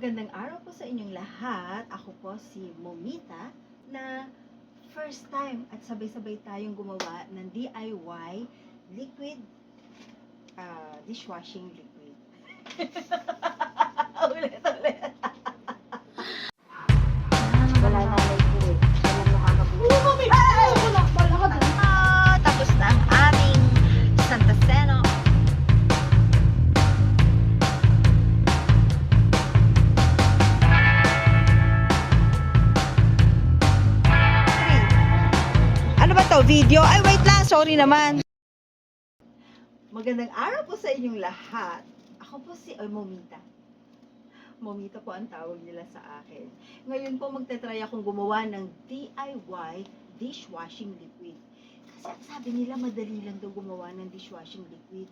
Magandang araw po sa inyong lahat. Ako po si Momita na first time at sabay-sabay tayong gumawa ng DIY liquid dishwashing liquid. Ulit. Wala na po eh. Walang nakakabuti. Tapos na ang aming Santa Seno. Ano ba to? Video? Ay, wait lang. Sorry naman. Magandang araw po sa inyong lahat. Ako po si Momita. Momita po ang tawag nila sa akin. Ngayon po magte-try akong gumawa ng DIY dishwashing liquid. Kasi ang sabi nila madali lang daw gumawa ng dishwashing liquid.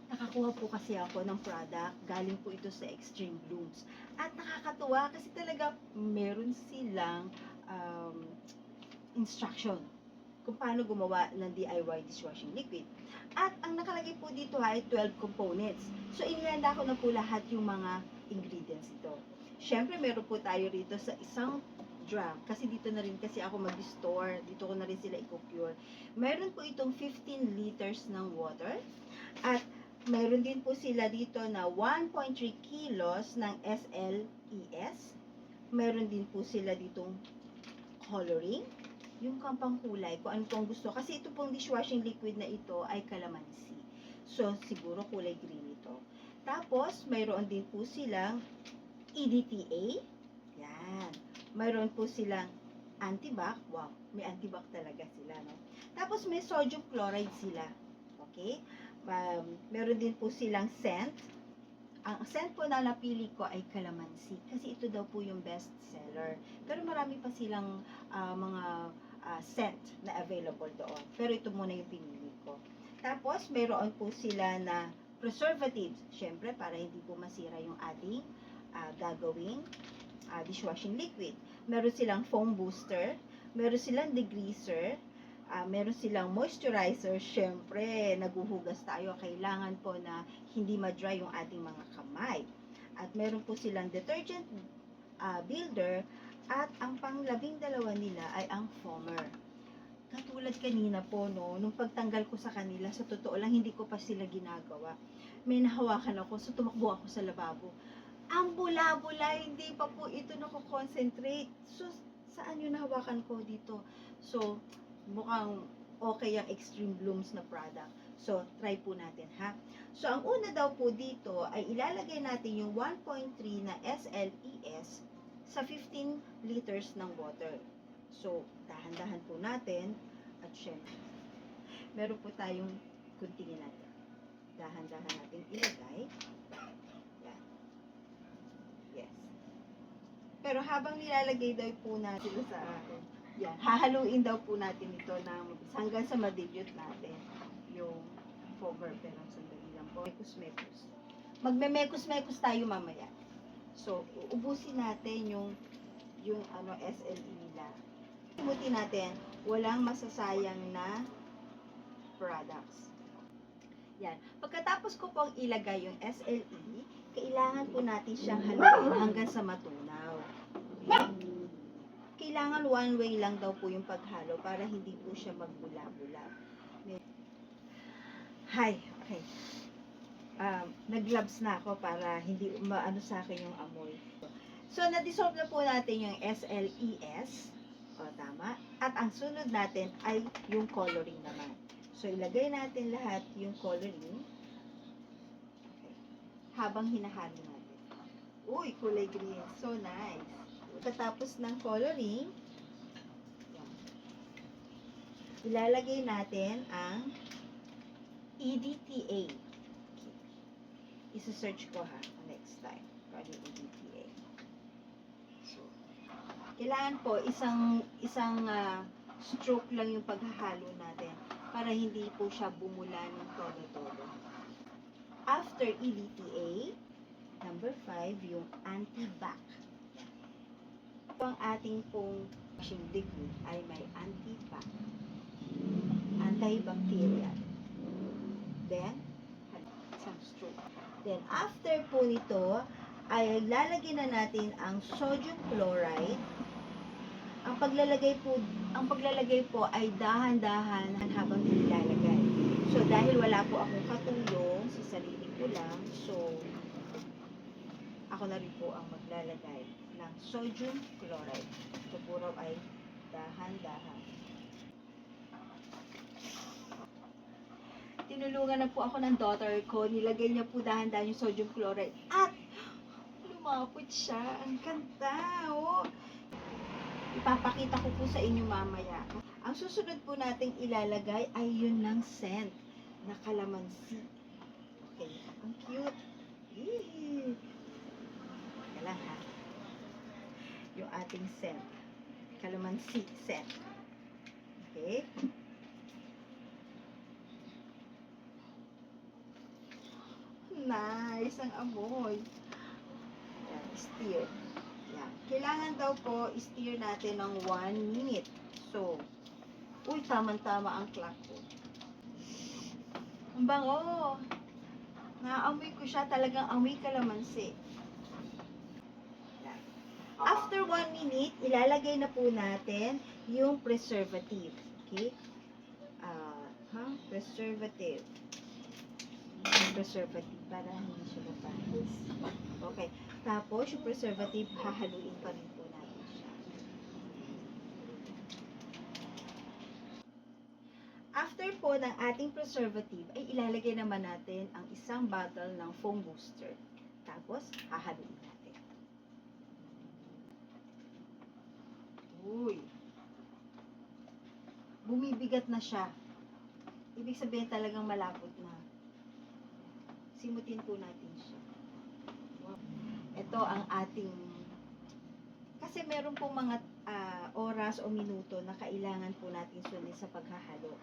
Nakakuha po kasi ako ng product. Galing po ito sa Extreme Blooms. At nakakatuwa kasi talaga meron silang instruction kung paano gumawa ng DIY dishwashing liquid. At ang nakalagay po dito ay 12 components. So, inilanda ko na po lahat yung mga ingredients ito. Siyempre, meron po tayo rito sa isang drum. Kasi dito na rin kasi ako mag-store. Dito ko na rin sila i-procure. Meron po itong 15 liters ng water. At meron din po sila dito na 1.3 kilos ng SLES. Meron din po sila ditong coloring, yung kampang kulay, kung ano pong gusto. Kasi ito pong dishwashing liquid na ito ay calamansi. So, siguro kulay green ito. Tapos, mayroon din po silang EDTA. Yan. Mayroon po silang antibac. Wow, may antibac talaga sila, no? Tapos, may sodium chloride sila. Okay? Meron din po silang scent. Ang scent po na napili ko ay calamansi. Kasi ito daw po yung best seller. Pero marami pa silang mga scent na available doon. Pero ito muna yung pinili ko. Tapos, mayroon po sila na preservatives. Siyempre, para hindi po masira yung ating gagawing dishwashing liquid. Meron silang foam booster. Meron silang degreaser. Meron silang moisturizer. Siyempre, naguhugas tayo. Kailangan po na hindi ma-dry yung ating mga kamay. At meron po silang detergent builder. At ang pang-12 nila ay ang foamer. Katulad kanina po, no, nung pagtanggal ko sa kanila, sa totoo lang, hindi ko pa sila ginagawa. May nahawakan ako, so tumakbo ako sa lababo. Ang bula-bula, hindi pa po ito nako-concentrate. So, saan yung nahawakan ko dito? So, mukhang okay ang Extreme Blooms na product. So, try po natin, ha? So, ang una daw po dito ay ilalagay natin yung 1.3 na SLES sa 15 liters ng water. So, dahan-dahan po natin. At syempre, meron po tayong kuntingin natin. Dahan-dahan natin ilagay. Yan. Yes. Pero habang nilalagay daw po natin sa yan, hahaluin daw po natin ito hanggang sa ma-dilute natin yung foamer. Pero sandali lang po. Mekos-mekos. Magme-mekos-mekos tayo mamaya. So, uubusin natin yung SLE nila. Imutin natin, walang masasayang na products. Yan. Pagkatapos ko pong ilagay yung SLE, kailangan po natin siyang haluin hanggang sa matunaw. Okay? Kailangan one way lang daw po yung paghalo para hindi po siya magbula-bula. Hi, okay. Nag-gloves na ako para hindi maano sa akin yung amoy. So, na-dissolve na po natin yung SLES. O, tama. At ang sunod natin ay yung coloring naman. So, ilagay natin lahat yung coloring. Okay. Habang hinahalo natin. Uy, kulay green. So nice. Pagkatapos ng coloring, ilalagay natin ang EDTA. Isa-search ko ha, next time. Para yung EDTA. So, kailangan po isang stroke lang yung paghahalo natin para hindi po siya bumula ng todo-todo. After EDTA, number 5, yung anti-bac. Ang ating pong washing liquid ay may anti-bac, antibacterial. Then, isang stroke. Then, after po nito, ay lalagyan na natin ang sodium chloride. Ang paglalagay po ay dahan-dahan habang nilalagay. So dahil wala po akong katulong sa sarili ko lang, so ako na rin po ang maglalagay ng sodium chloride. So po raw ay dahan-dahan. Tinulungan na po ako ng daughter ko. Nilagay niya po dahan-dahan yung sodium chloride. At lumapot siya. Ang ganda, oh. Ipapakita ko po sa inyo mamaya. Ang susunod po nating ilalagay ay yun ng scent na calamansi. Okay, ang cute. Eee. Teka lang ha. Yung ating scent. Calamansi scent. Okay. Nice ang amoy. Yan, stir. Yan. Kailangan daw po stir natin ng 1 minute. So, uy, tamang-tama ang clock ko. Ang bango. Naamoy ko siya, talagang amoy calamansi. Yan. After 1 minute, ilalagay na po natin yung preservative. Okay? Preservative. Preservative para hindi siya mapanis. Okay. Tapos, yung preservative, hahaluin pa rin po natin siya. After po ng ating preservative, ay ilalagay naman natin ang isang bottle ng foam booster. Tapos, hahaluin natin. Uy! Bumibigat na siya. Ibig sabihin talagang malapot na. Simutin po natin siya. Wow. Ito ang ating, kasi meron po mga oras o minuto na kailangan po natin sundin sa paghahalo.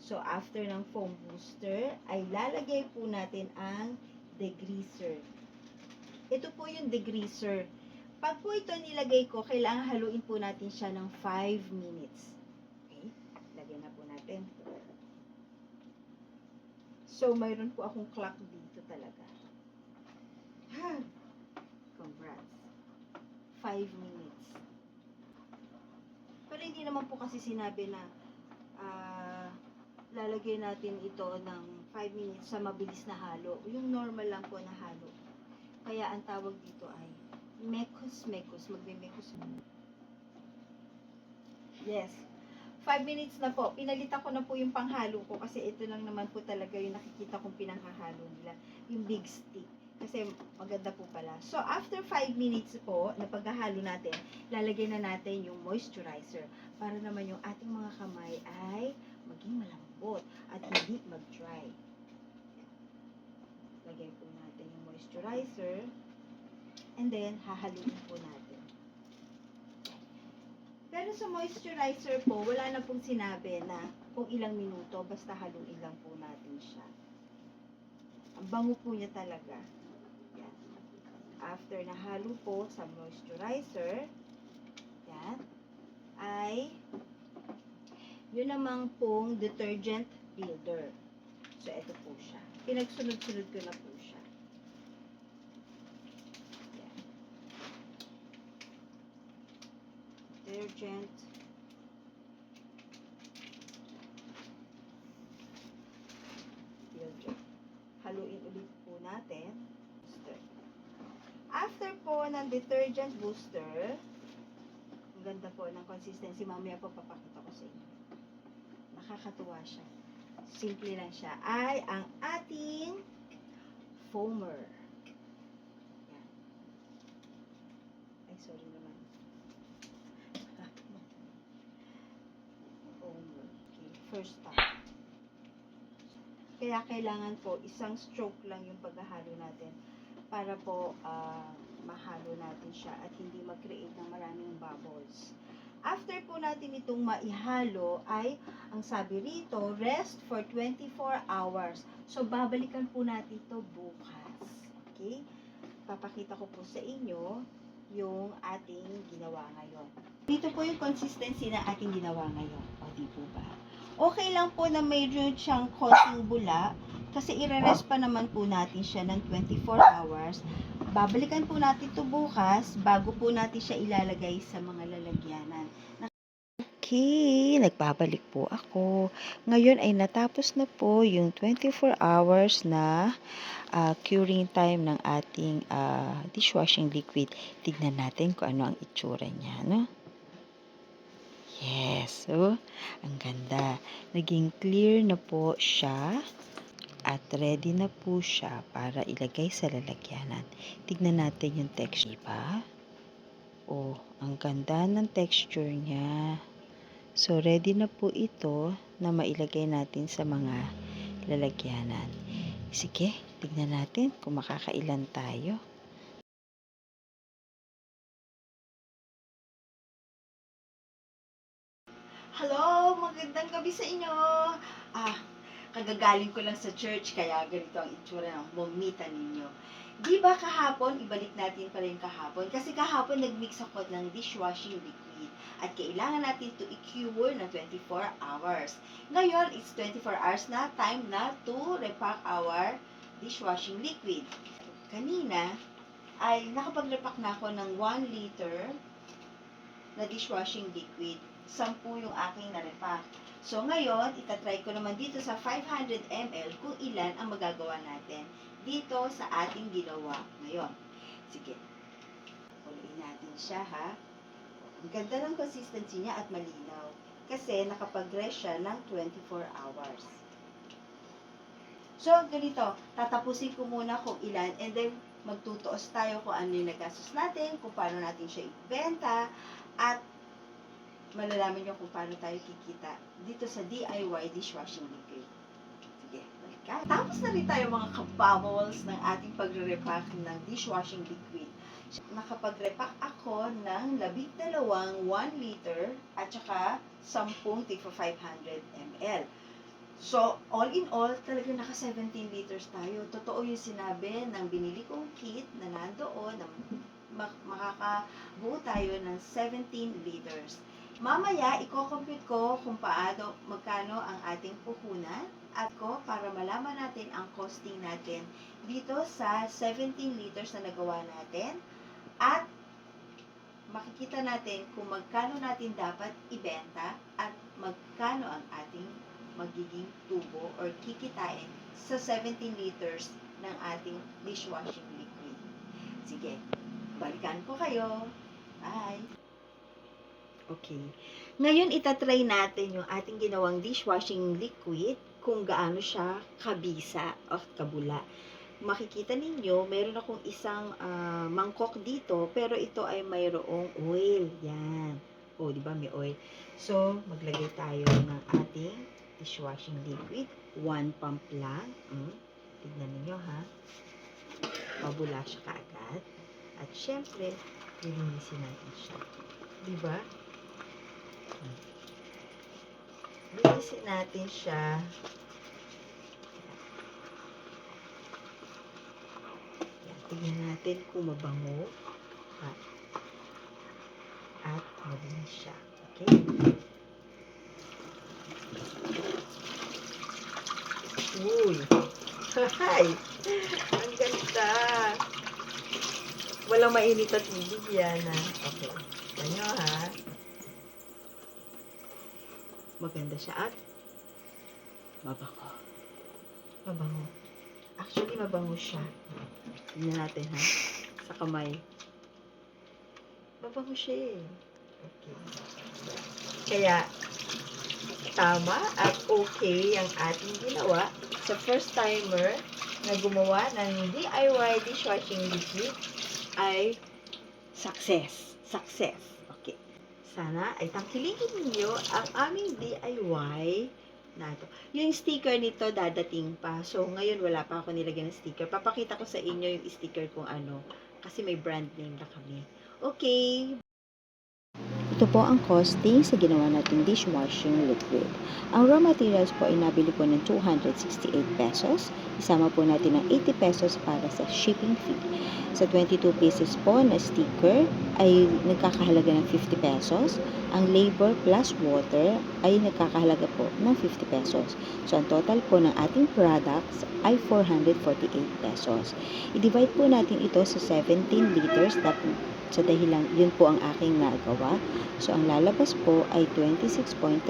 So, after ng foam booster, ay lalagay po natin ang degreaser. Ito po yung degreaser. Pag po ito nilagay ko, kailangan haluin po natin siya ng 5 minutes. Okay? Lagyan na po natin. So, mayroon po akong clock dito talaga. Congrats. 5 minutes. Pero hindi naman po kasi sinabi na lalagay natin ito ng 5 minutes sa mabilis na halo. Yung normal lang po na halo. Kaya ang tawag dito ay mekos-mekos. Magme-mekos. Yes. 5 minutes na po. Pinalitan ko na po yung panghalo ko kasi ito lang naman po talaga yung nakikita kong pinanghahalo nila. Yung big stick. Kasi maganda po pala. So, after 5 minutes po na paghahalo natin, lalagay na natin yung moisturizer para naman yung ating mga kamay ay maging malambot at hindi mag-dry. Lagay po natin yung moisturizer and then hahaluin po natin. Pero sa moisturizer po, wala na pong sinabi na kung ilang minuto, basta haluin lang po natin siya. Ang bango po niya talaga. Yan. After nahalo po sa moisturizer, yan, ay yun namang pong detergent builder. So, ito po siya. Pinagsunod-sunod ko na po siya. Detergent builder. Haluin ulit po natin. After po ng detergent booster, ang ganda po ng consistency. Mamaya po papakita ko sa inyo. Nakakatuwa siya. Simple lang siya. Ay ang ating foamer. Yan. Ay, sorry naman. Foamer. Okay, first time. Kaya kailangan po isang stroke lang yung paghahalo natin para po mahalo natin siya at hindi mag-create ng maraming bubbles. After po natin itong maihalo ay, ang sabi rito, rest for 24 hours. So, babalikan po natin ito bukas. Okay? Papakita ko po sa inyo yung ating ginawa ngayon. Dito po yung consistency na ating ginawa ngayon. O, di po ba? Okay lang po na mayroon siyang konting bula kasi i-rest pa naman po natin siya ng 24 hours babalikan po natin ito bukas bago po natin siya ilalagay sa mga lalagyanan. Okay, nagbabalik po ako. Ngayon ay natapos na po yung 24 hours na curing time ng ating dishwashing liquid. Tignan natin kung ano ang itsura niya, no? Yes, so, ang ganda. Naging clear na po siya at ready na po siya para ilagay sa lalagyanan. Tignan natin yung texture, ba? Oh, ang ganda ng texture niya. So, ready na po ito na mailagay natin sa mga lalagyanan. Sige, tignan natin kung makakailan tayo. Hello, magandang gabi sa inyo. Kagagaling ko lang sa church, kaya ganito ang itsura ng momita ninyo. Di ba kahapon, ibalik natin pa rin kahapon, kasi kahapon nagmix ako ng dishwashing liquid at kailangan natin to i-cure na 24 hours. Ngayon, it's 24 hours na, time na to repack our dishwashing liquid. Kanina, ay nakapag-repack na ako ng 1 liter na dishwashing liquid. 10 yung aking na-repack. So, ngayon, itatry ko naman dito sa 500 ml kung ilan ang magagawa natin dito sa ating ginawa ngayon. Sige. Uliin natin siya, ha? Ang ganda ng consistency niya at malinaw. Kasi, nakapag-rest siya ng 24 hours. So, ganito. Tatapusin ko muna kung ilan and then magtutuos tayo kung ano yung nagastos natin, kung paano natin siya ibenta, at malalaman nyo kung paano tayo kikita dito sa DIY dishwashing liquid. Sige, balikan. Tapos na rin tayo mga kabubbles ng ating pagre-repack ng dishwashing liquid. Nakapag-repack ako ng 12 1 liter at saka 10 tigpa 500 ml. So, all in all, talaga naka 17 liters tayo. Totoo yung sinabi ng binili kong kit na nandoon na makakabuo tayo ng 17 liters. Mamaya, i-compute ko kung magkano ang ating puhunan at para malaman natin ang costing natin dito sa 17 liters na nagawa natin at makikita natin kung magkano natin dapat ibenta at magkano ang ating magiging tubo or kikitain sa 17 liters ng ating dishwashing liquid. Sige, balikan ko kayo. Bye! Okay. Ngayon, itatry natin yung ating ginawang dishwashing liquid kung gaano siya kabisa o kabula. Makikita ninyo, meron akong isang mangkok dito, pero ito ay mayroong oil. Yan. O, di ba may oil? So, maglagay tayo ng ating dishwashing liquid. 1 pump lang. Tignan ninyo, ha? Mabula siya kaagad. At syempre, linisin natin siya. Di ba? Linisin natin siya. Yan, tingnan natin kung mabango at malinis siya. Okay? Uy! Hi! Ang ganda! Walang mainit at tubig yan, ha? Okay. Ganyo, ha? Maganda siya at mabango. Mabango. Actually, mabango siya. Tingnan natin, ha? Sa kamay. Mabango siya, eh. Okay. Kaya, tama at okay ang ating ginawa sa first timer na gumawa ng DIY dishwashing liquid ay success. Success. Okay. Sana ay tangkilikin ninyo ang aming DIY na ito. Yung sticker nito dadating pa. So, ngayon wala pa ako nilagyan ng sticker. Papakita ko sa inyo yung sticker kung ano. Kasi may brand name na kami. Okay. Ito po ang costing sa ginawa nating dishwashing liquid. Ang raw materials po ay nabili po ng 268 pesos. Isama po natin ang 80 pesos para sa shipping fee. Sa 22 pieces po na sticker ay nagkakahalaga ng 50 pesos. Ang labor plus water ay nagkakahalaga po ng 50 pesos. So, ang total po ng ating products ay 448 pesos. I-divide po natin ito sa 17 liters sa dahilan yun po ang aking nagawa. So, ang lalabas po ay 26.35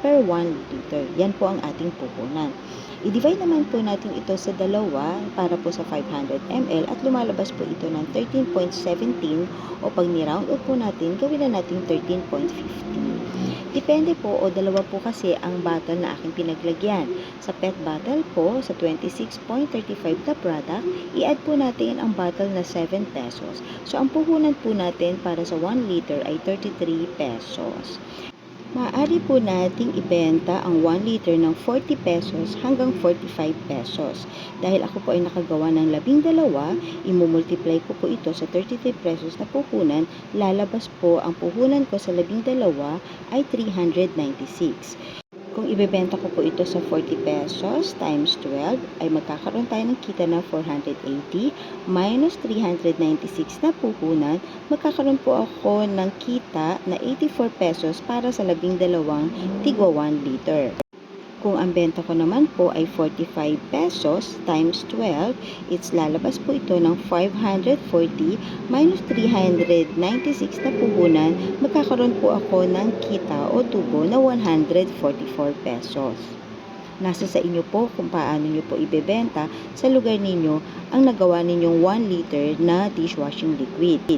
per 1 liter. Yan po ang ating puhunan. I-divide naman po natin ito sa dalawa para po sa 500 ml at lumalabas po ito ng 13.17 o pag ni-round up po natin, gawin na natin 13.50. Depende po o dalawa po kasi ang bottle na aking pinaglagyan. Sa PET bottle po, sa 26.35 na product, i-add po natin ang bottle na 7 pesos. So, ang puhunan po natin para sa 1 liter ay 33 pesos. Maaari po nating ibenta ang 1 liter ng 40 pesos hanggang 45 pesos. Dahil ako po ay nakagawa ng 12, imumultiply ko po ito sa 33 pesos na puhunan, lalabas po ang puhunan ko sa 12 ay 396. Kung ibebenta ko po ito sa 40 pesos times 12, ay magkakaroon tayo ng kita na 480 minus 396 na puhunan, magkakaroon po ako ng kita na 84 pesos para sa 12 tigwa 1 liter. Kung ang benta ko naman po ay 45 pesos times 12, it's lalabas po ito ng 540 minus 396 na puhunan, magkakaroon po ako ng kita o tubo na 144 pesos. Nasa sa inyo po kung paano nyo po ibebenta sa lugar ninyo ang nagawa ninyong 1 liter na dishwashing liquid.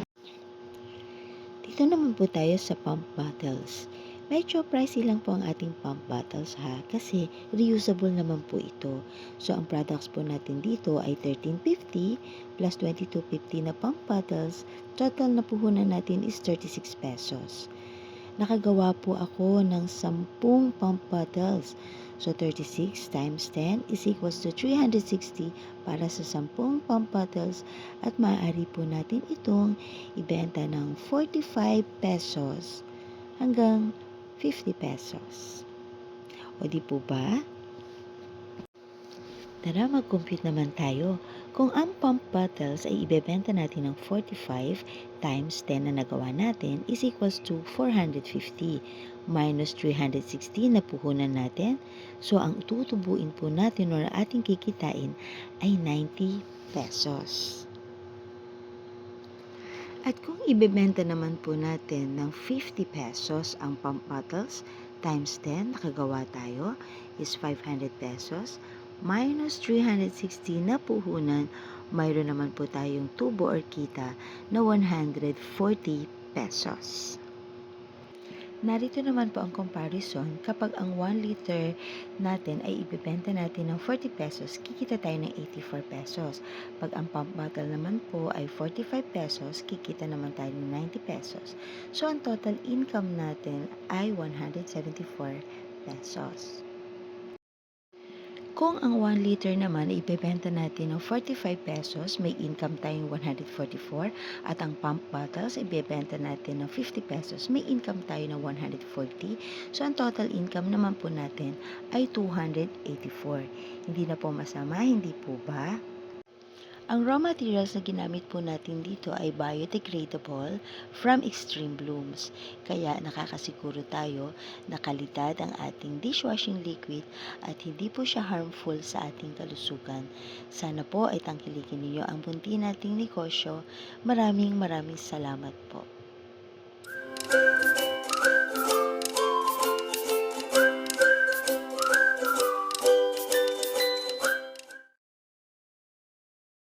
Dito naman po tayo sa pump bottles. Medyo pricey lang po ang ating pump bottles kasi reusable naman po ito. So, ang products po natin dito ay 13.50 plus 22.50 na pump bottles. Total na puhunan natin is 36 pesos. Nakagawa po ako ng 10 pump bottles. So, 36 times 10 is equals to 360 para sa 10 pump bottles at maaari po natin itong ibenta ng 45 pesos hanggang 50 pesos. O di po ba? Tara, mag-compute naman tayo. Kung ang pump bottles ay ibebenta natin ng 45 times 10 na nagawa natin is equals to 450 minus 360 na puhunan natin. So, ang tutubuin po natin o ating kikitain ay 90 pesos. At kung ibebenta naman po natin ng 50 pesos ang pump bottles times 10, nakagawa tayo, is 500 pesos minus 360 na puhunan, mayroon naman po tayong tubo or kita na 140 pesos. Narito naman po ang comparison. Kapag ang 1 liter natin ay ibebenta natin ng 40 pesos, kikita tayo ng 84 pesos. Pag ang pump bottle naman po ay 45 pesos, kikita naman tayo ng 90 pesos. So, ang total income natin ay 174 pesos. Kung ang 1 liter naman ibebenta natin ng 45 pesos, may income tayong 144 at ang pump bottles ibebenta natin ng 50 pesos, may income tayo ng 140. So, ang total income naman po natin ay 284. Hindi na po masama, hindi po ba? Ang raw materials na ginamit po natin dito ay biodegradable from Extreme Blooms. Kaya nakakasiguro tayo na kalidad ang ating dishwashing liquid at hindi po siya harmful sa ating kalusugan. Sana po ay tangkilikin ninyo ang bunti nating negosyo. Maraming salamat po.